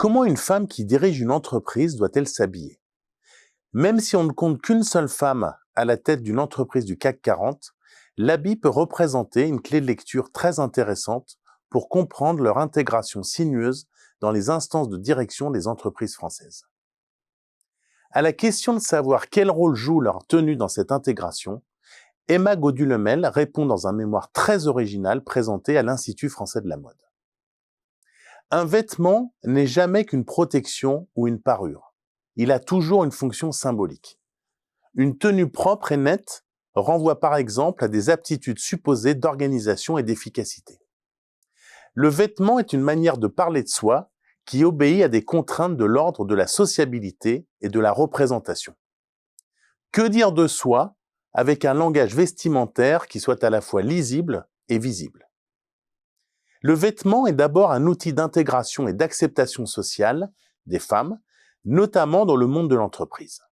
Comment une femme qui dirige une entreprise doit-elle s'habiller? Même si on ne compte qu'une seule femme à la tête d'une entreprise du CAC 40, l'habit peut représenter une clé de lecture très intéressante pour comprendre leur intégration sinueuse dans les instances de direction des entreprises françaises. À la question de savoir quel rôle joue leur tenue dans cette intégration, Emma Gaudu-Lemel répond dans un mémoire très original présenté à l'Institut français de la mode. Un vêtement n'est jamais qu'une protection ou une parure. Il a toujours une fonction symbolique. Une tenue propre et nette renvoie par exemple à des aptitudes supposées d'organisation et d'efficacité. Le vêtement est une manière de parler de soi qui obéit à des contraintes de l'ordre de la sociabilité et de la représentation. Que dire de soi avec un langage vestimentaire qui soit à la fois lisible et visible? Le vêtement est d'abord un outil d'intégration et d'acceptation sociale des femmes, notamment dans le monde de l'entreprise.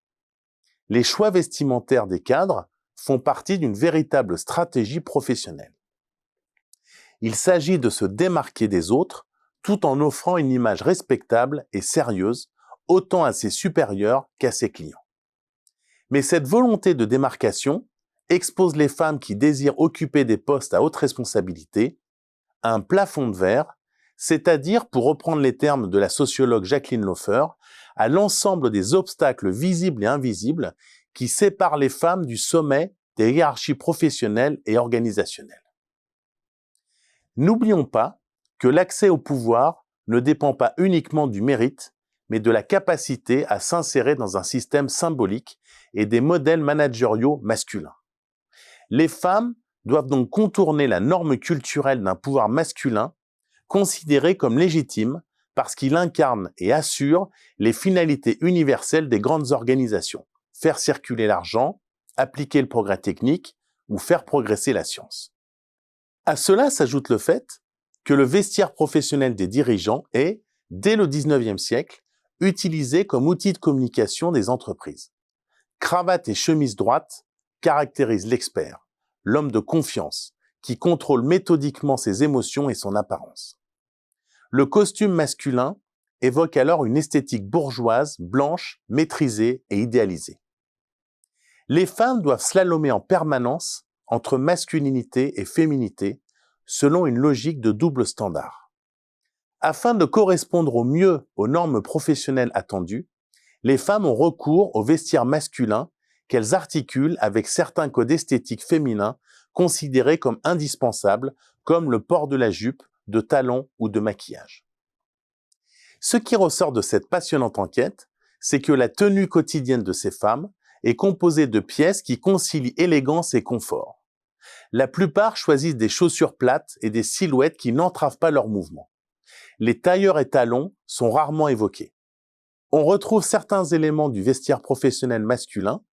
Les choix vestimentaires des cadres font partie d'une véritable stratégie professionnelle. Il s'agit de se démarquer des autres tout en offrant une image respectable et sérieuse, autant à ses supérieurs qu'à ses clients. Mais cette volonté de démarcation expose les femmes qui désirent occuper des postes à haute responsabilité à un plafond de verre, c'est-à-dire, pour reprendre les termes de la sociologue Jacqueline Laufer, à l'ensemble des obstacles visibles et invisibles qui séparent les femmes du sommet des hiérarchies professionnelles et organisationnelles. N'oublions pas que l'accès au pouvoir ne dépend pas uniquement du mérite, mais de la capacité à s'insérer dans un système symbolique et des modèles managériaux masculins. Les femmes doivent donc contourner la norme culturelle d'un pouvoir masculin considéré comme légitime parce qu'il incarne et assure les finalités universelles des grandes organisations, faire circuler l'argent, appliquer le progrès technique ou faire progresser la science. À cela s'ajoute le fait que le vestiaire professionnel des dirigeants est, dès le XIXe siècle, utilisé comme outil de communication des entreprises. Cravate et chemise droite caractérisent l'expert, l'homme de confiance, qui contrôle méthodiquement ses émotions et son apparence. Le costume masculin évoque alors une esthétique bourgeoise, blanche, maîtrisée et idéalisée. Les femmes doivent slalomer en permanence entre masculinité et féminité, selon une logique de double standard. Afin de correspondre au mieux aux normes professionnelles attendues, les femmes ont recours au vestiaire masculin qu'elles articulent avec certains codes esthétiques féminins considérés comme indispensables, comme le port de la jupe, de talons ou de maquillage. Ce qui ressort de cette passionnante enquête, c'est que la tenue quotidienne de ces femmes est composée de pièces qui concilient élégance et confort. La plupart choisissent des chaussures plates et des silhouettes qui n'entravent pas leurs mouvements. Les tailleurs et talons sont rarement évoqués. On retrouve certains éléments du vestiaire professionnel masculin,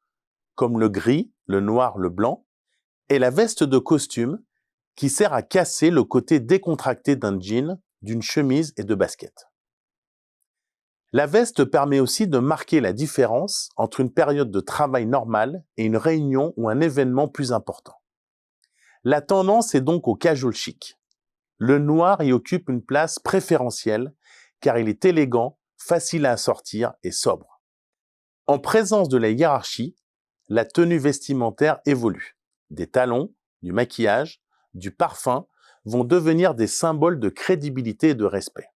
comme le gris, le noir, le blanc, et la veste de costume qui sert à casser le côté décontracté d'un jean, d'une chemise et de baskets. La veste permet aussi de marquer la différence entre une période de travail normale et une réunion ou un événement plus important. La tendance est donc au casual chic. Le noir y occupe une place préférentielle car il est élégant, facile à assortir et sobre. En présence de la hiérarchie, la tenue vestimentaire évolue. Des talons, du maquillage, du parfum vont devenir des symboles de crédibilité et de respect.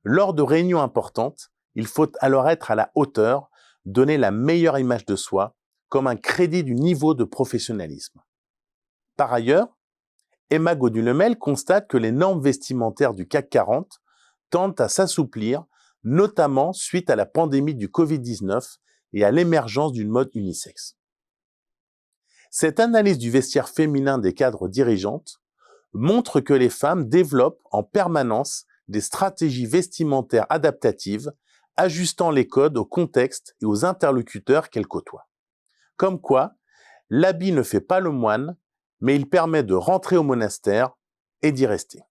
Lors de réunions importantes, il faut alors être à la hauteur, donner la meilleure image de soi, comme un crédit du niveau de professionnalisme. Par ailleurs, Emma Gaudu-Lemel constate que les normes vestimentaires du CAC 40 tendent à s'assouplir, notamment suite à la pandémie du Covid-19 et à l'émergence d'une mode unisexe. Cette analyse du vestiaire féminin des cadres dirigeantes montre que les femmes développent en permanence des stratégies vestimentaires adaptatives, ajustant les codes au contexte et aux interlocuteurs qu'elles côtoient. Comme quoi, l'habit ne fait pas le moine, mais il permet de rentrer au monastère et d'y rester.